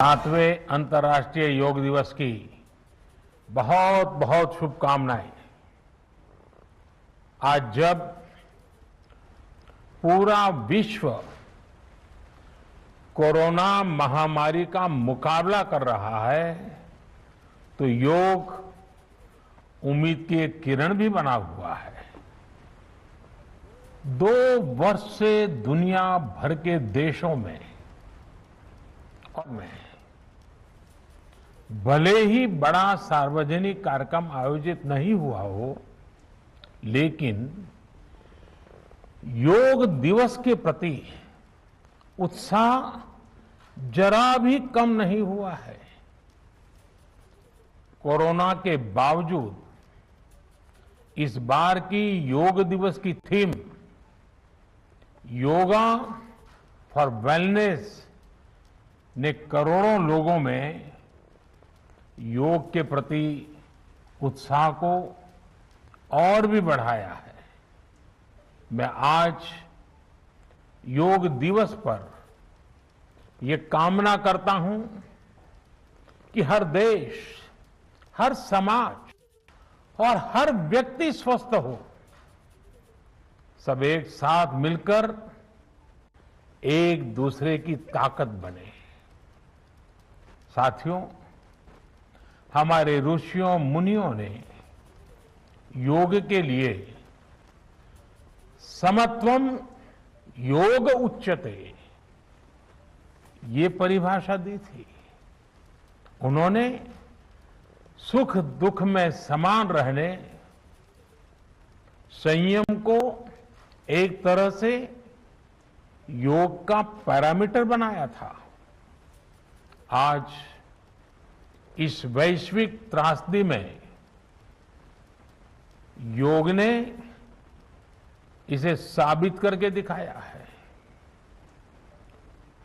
7वें अंतर्राष्ट्रीय योग दिवस की बहुत बहुत शुभकामनाएं। आज जब पूरा विश्व कोरोना महामारी का मुकाबला कर रहा है तो योग उम्मीद की एक किरण भी बना हुआ है। 2 वर्ष से दुनिया भर के देशों में भले ही बड़ा सार्वजनिक कार्यक्रम आयोजित नहीं हुआ हो, लेकिन योग दिवस के प्रति उत्साह जरा भी कम नहीं हुआ है। कोरोना के बावजूद इस बार की योग दिवस की थीम योगा फॉर वेलनेस ने करोड़ों लोगों में योग के प्रति उत्साह को और भी बढ़ाया है। मैं आज योग दिवस पर ये कामना करता हूं कि हर देश, हर समाज और हर व्यक्ति स्वस्थ हो। सब एक साथ मिलकर एक दूसरे की ताकत बने। साथियों, हमारे ऋषियों मुनियों ने योग के लिए समत्वम योग उच्यते ये परिभाषा दी थी। उन्होंने सुख दुख में समान रहने, संयम को एक तरह से योग का पैरामीटर बनाया था। आज इस वैश्विक त्रासदी में योग ने इसे साबित करके दिखाया है।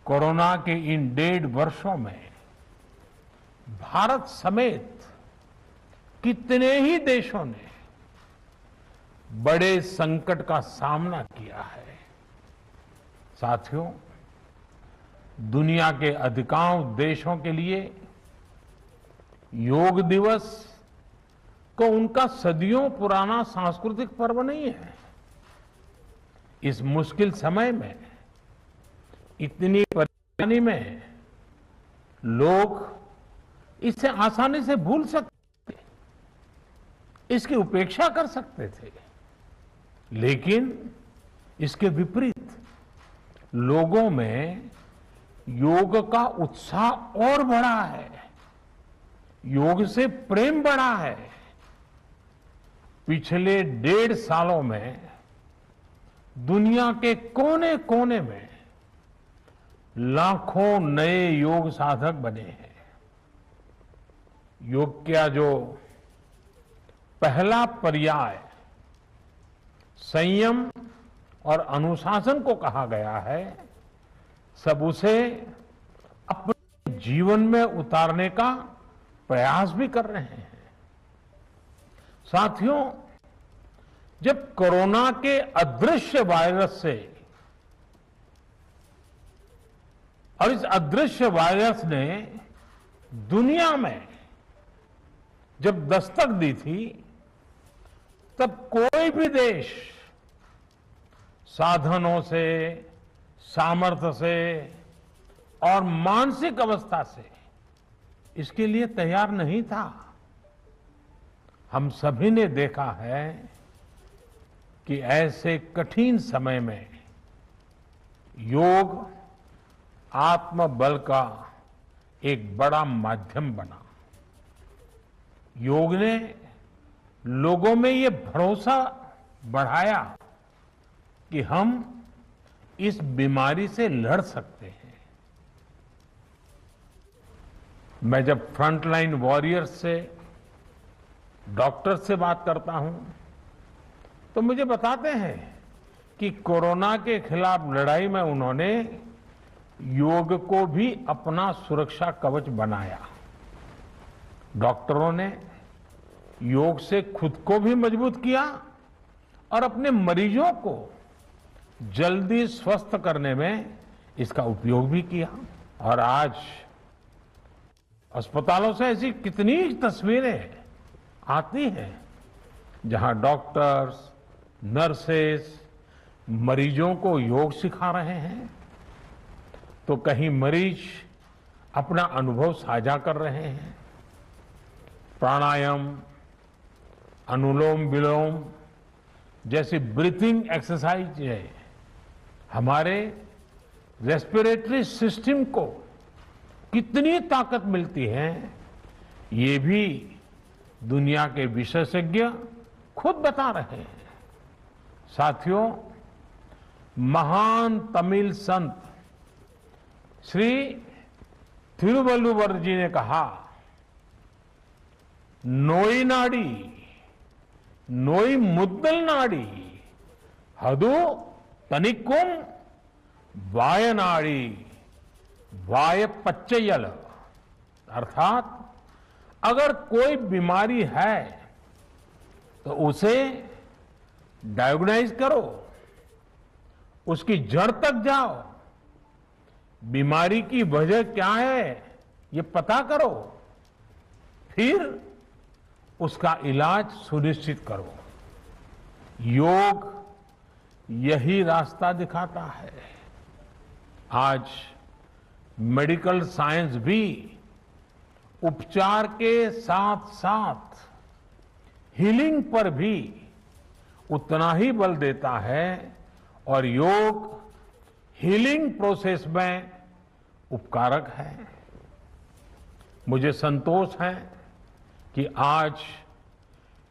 कोरोना के इन 1.5 वर्षों में भारत समेत कितने ही देशों ने बड़े संकट का सामना किया है। साथियों, दुनिया के अधिकांश देशों के लिए योग दिवस को उनका सदियों पुराना सांस्कृतिक पर्व नहीं है। इस मुश्किल समय में, इतनी परेशानी में लोग इसे आसानी से भूल सकते, इसकी उपेक्षा कर सकते थे, लेकिन इसके विपरीत लोगों में योग का उत्साह और बढ़ा है, योग से प्रेम बढ़ा है। पिछले 1.5 सालों में दुनिया के कोने कोने में लाखों नए योग साधक बने हैं। योग का जो पहला पर्याय संयम और अनुशासन को कहा गया है, सब उसे अपने जीवन में उतारने का प्रयास भी कर रहे हैं। साथियों, जब कोरोना के अदृश्य वायरस से और इस अदृश्य वायरस ने दुनिया में जब दस्तक दी थी, तब कोई भी देश साधनों से, सामर्थ्य से और मानसिक अवस्था से इसके लिए तैयार नहीं था। हम सभी ने देखा है कि ऐसे कठिन समय में योग आत्मबल का एक बड़ा माध्यम बना। योग ने लोगों में ये भरोसा बढ़ाया कि हम इस बीमारी से लड़ सकते हैं। मैं जब फ्रंटलाइन वॉरियर्स से, डॉक्टर से बात करता हूं तो मुझे बताते हैं कि कोरोना के खिलाफ लड़ाई में उन्होंने योग को भी अपना सुरक्षा कवच बनाया। डॉक्टरों ने योग से खुद को भी मजबूत किया और अपने मरीजों को जल्दी स्वस्थ करने में इसका उपयोग भी किया। और आज अस्पतालों से ऐसी कितनी तस्वीरें आती हैं जहां डॉक्टर्स, नर्सेस मरीजों को योग सिखा रहे हैं, तो कहीं मरीज अपना अनुभव साझा कर रहे हैं। प्राणायाम, अनुलोम विलोम जैसी ब्रीथिंग एक्सरसाइज है हमारे रेस्पिरेटरी सिस्टम को कितनी ताकत मिलती है, ये भी दुनिया के विशेषज्ञ खुद बता रहे हैं। साथियों, महान तमिल संत श्री तिरुवल्लुवर जी ने कहा, नोई नाडी नोई मुद्दल नाडी हदु तनिक्कुम वायनाडी वाय पच्चयल। अर्थात अगर कोई बीमारी है तो उसे डायग्नोज करो, उसकी जड़ तक जाओ, बीमारी की वजह क्या है ये पता करो, फिर उसका इलाज सुनिश्चित करो। योग यही रास्ता दिखाता है। आज मेडिकल साइंस भी उपचार के साथ साथ हीलिंग पर भी उतना ही बल देता है और योग हीलिंग प्रोसेस में उपकारक है। मुझे संतोष है कि आज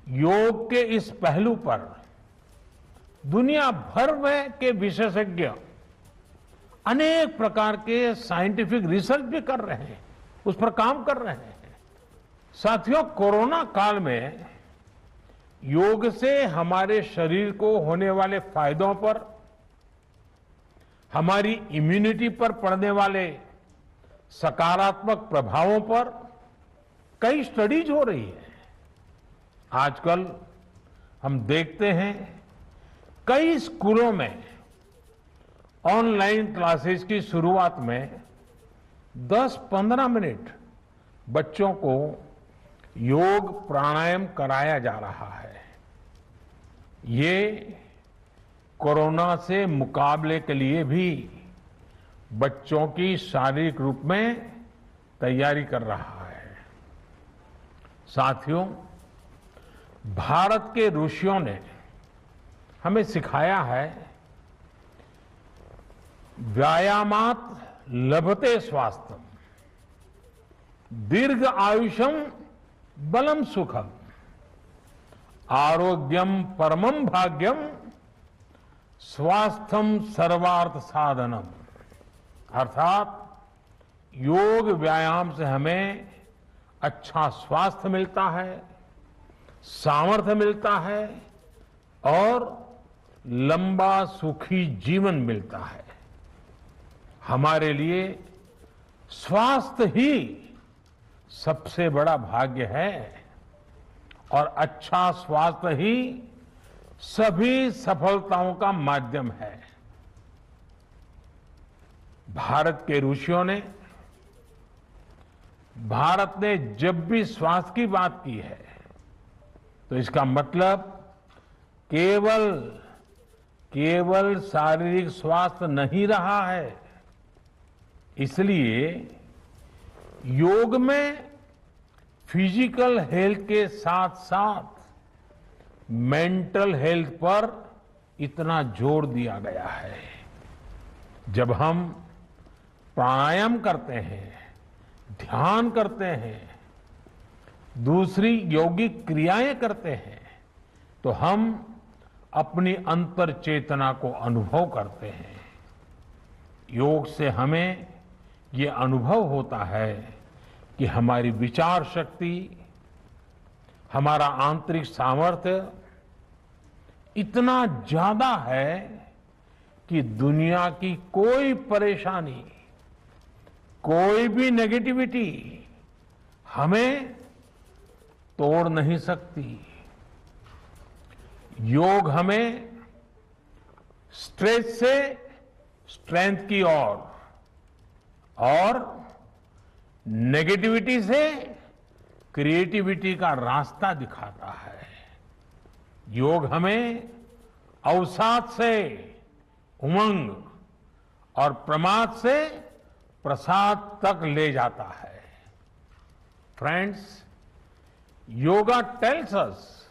योग के इस पहलू पर दुनिया भर में के विशेषज्ञ अनेक प्रकार के साइंटिफिक रिसर्च भी कर रहे हैं, उस पर काम कर रहे हैं। साथियों, कोरोना काल में योग से हमारे शरीर को होने वाले फायदों पर, हमारी इम्यूनिटी पर पड़ने वाले सकारात्मक प्रभावों पर कई स्टडीज हो रही है। आजकल हम देखते हैं कई स्कूलों में ऑनलाइन क्लासेस की शुरुआत में 10-15 मिनट बच्चों को योग प्राणायाम कराया जा रहा है। ये कोरोना से मुकाबले के लिए भी बच्चों की शारीरिक रूप में तैयारी कर रहा है। साथियों, भारत के ऋषियों ने हमें सिखाया है, व्यायामात लभते स्वास्थ्यम, दीर्घ आयुषम बलम सुखम, आरोग्यम परमम भाग्यम, स्वास्थ्यम सर्वार्थ साधनम। अर्थात योग व्यायाम से हमें अच्छा स्वास्थ्य मिलता है, सामर्थ्य मिलता है और लंबा सुखी जीवन मिलता है। हमारे लिए स्वास्थ्य ही सबसे बड़ा भाग्य है और अच्छा स्वास्थ्य ही सभी सफलताओं का माध्यम है। भारत के ऋषियों ने, भारत ने जब भी स्वास्थ्य की बात की है तो इसका मतलब केवल शारीरिक स्वास्थ्य नहीं रहा है। इसलिए योग में फिजिकल हेल्थ के साथ साथ मेंटल हेल्थ पर इतना जोर दिया गया है। जब हम प्राणायाम करते हैं, ध्यान करते हैं, दूसरी यौगिक क्रियाएं करते हैं, तो हम अपनी अंतर चेतना को अनुभव करते हैं। योग से हमें ये अनुभव होता है कि हमारी विचार शक्ति, हमारा आंतरिक सामर्थ्य इतना ज्यादा है कि दुनिया की कोई परेशानी, कोई भी नेगेटिविटी हमें तोड़ नहीं सकती। योग हमें स्ट्रेस से स्ट्रेंथ की ओर और नेगेटिविटी से क्रिएटिविटी का रास्ता दिखाता है। योग हमें अवसाद से उमंग और प्रमाद से प्रसाद तक ले जाता है। Friends, yoga tells us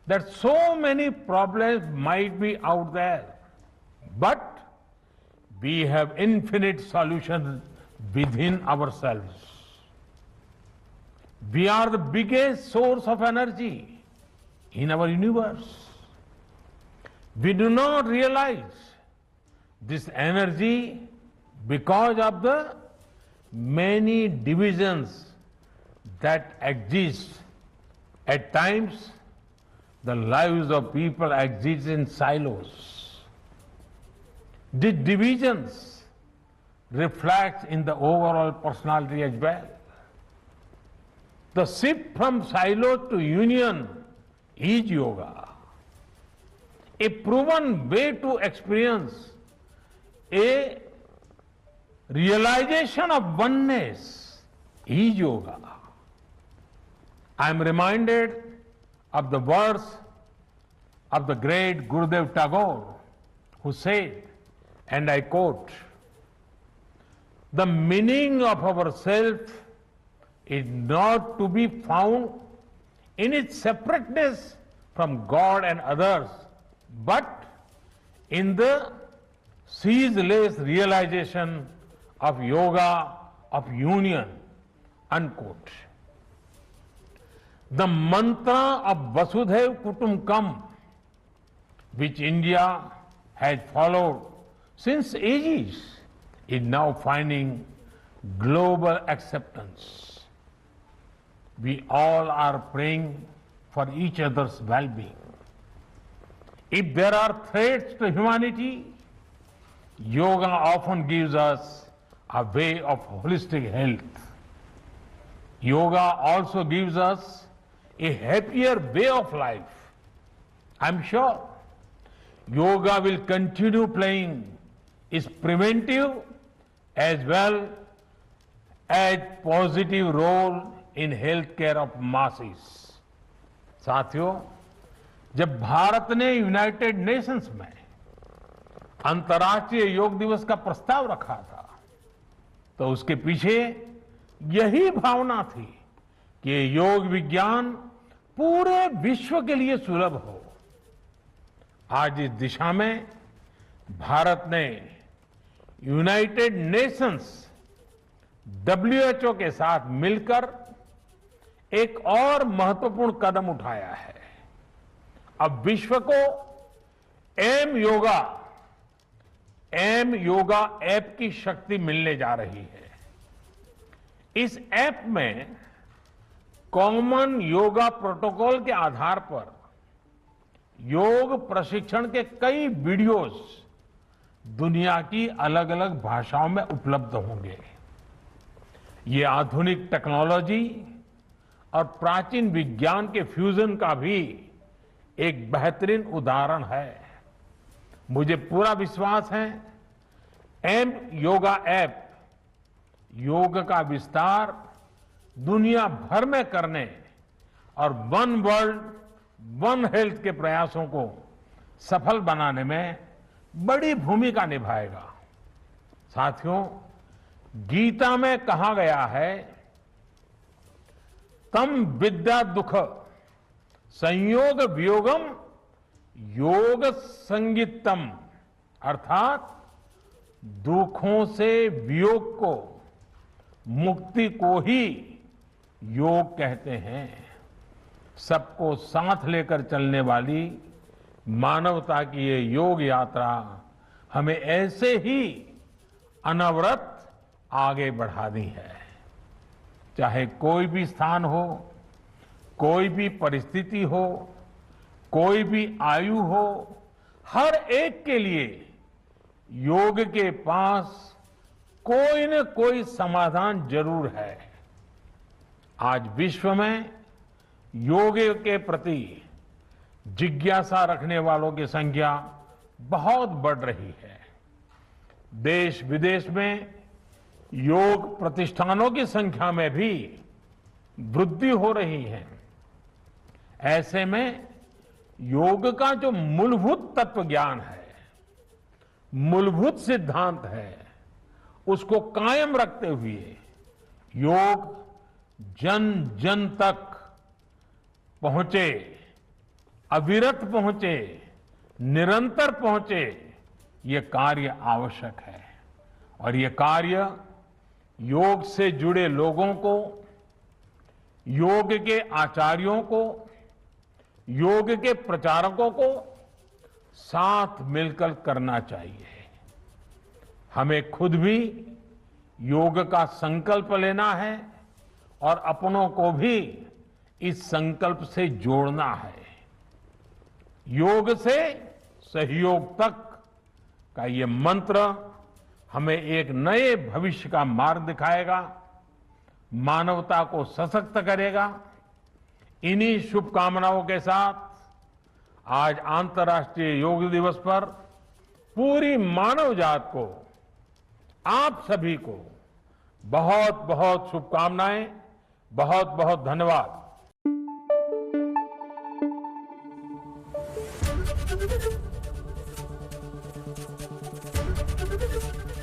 that so many problems might be out there, but we have infinite solutions within ourselves. We are the biggest source of energy in our universe. We do not realize this energy because of the many divisions that exist. At times, the lives of people exist in silos. These divisions reflect in the overall personality as well. The shift from silo to union is yoga. A proven way to experience a realization of oneness is yoga. I am reminded of the words of the great Gurudev Tagore, who said, and I quote, "The meaning of our self is not to be found in its separateness from God and others, but in the ceaseless realization of yoga of union," unquote. The mantra of Vasudhaiv Kutumbakam, which India has followed since ages, is now finding global acceptance. We all are praying for each other's well-being. If there are threats to humanity, yoga often gives us a way of holistic health. Yoga also gives us a happier way of life. I'm sure yoga will continue playing its preventive as well as positive role in healthcare of masses. साथियों, जब भारत ने United Nations में अंतर्राष्ट्रीय योग दिवस का प्रस्ताव रखा था, तो उसके पीछे यही भावना थी कि योग विज्ञान पूरे विश्व के लिए सुलभ हो। आज इस दिशा में भारत ने यूनाइटेड नेशंस WHO के साथ मिलकर एक और महत्वपूर्ण कदम उठाया है। अब विश्व को एम योगा ऐप की शक्ति मिलने जा रही है। इस ऐप में कॉमन योगा प्रोटोकॉल के आधार पर योग प्रशिक्षण के कई वीडियोस दुनिया की अलग अलग भाषाओं में उपलब्ध होंगे। ये आधुनिक टेक्नोलॉजी और प्राचीन विज्ञान के फ्यूजन का भी एक बेहतरीन उदाहरण है। मुझे पूरा विश्वास है एम योगा ऐप योग का विस्तार दुनिया भर में करने और वन वर्ल्ड वन हेल्थ के प्रयासों को सफल बनाने में बड़ी भूमिका निभाएगा। साथियों, गीता में कहा गया है, तम विद्या दुख संयोग वियोगम योग संगीतम, अर्थात दुखों से वियोग को, मुक्ति को ही योग कहते हैं। सबको साथ लेकर चलने वाली मानवता की ये योग यात्रा हमें ऐसे ही अनवरत आगे बढ़ानी है। चाहे कोई भी स्थान हो, कोई भी परिस्थिति हो, कोई भी आयु हो, हर एक के लिए योग के पास कोई न कोई समाधान जरूर है। आज विश्व में योग के प्रति जिज्ञासा रखने वालों की संख्या बहुत बढ़ रही है। देश विदेश में योग प्रतिष्ठानों की संख्या में भी वृद्धि हो रही है। ऐसे में योग का जो मूलभूत तत्व ज्ञान है, मूलभूत सिद्धांत है, उसको कायम रखते हुए योग जन जन तक पहुंचे, अविरत पहुंचे, निरंतर पहुंचे, ये कार्य आवश्यक है। और ये कार्य योग से जुड़े लोगों को, योग के आचार्यों को, योग के प्रचारकों को साथ मिलकर करना चाहिए। हमें खुद भी योग का संकल्प लेना है और अपनों को भी इस संकल्प से जोड़ना है। योग से सहयोग तक का ये मंत्र हमें एक नए भविष्य का मार्ग दिखाएगा, मानवता को सशक्त करेगा। इन्हीं शुभकामनाओं के साथ आज अंतर्राष्ट्रीय योग दिवस पर पूरी मानव जात को, आप सभी को बहुत बहुत शुभकामनाएं, बहुत बहुत धन्यवाद।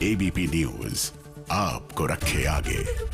एबीपी न्यूज आपको रखे आगे।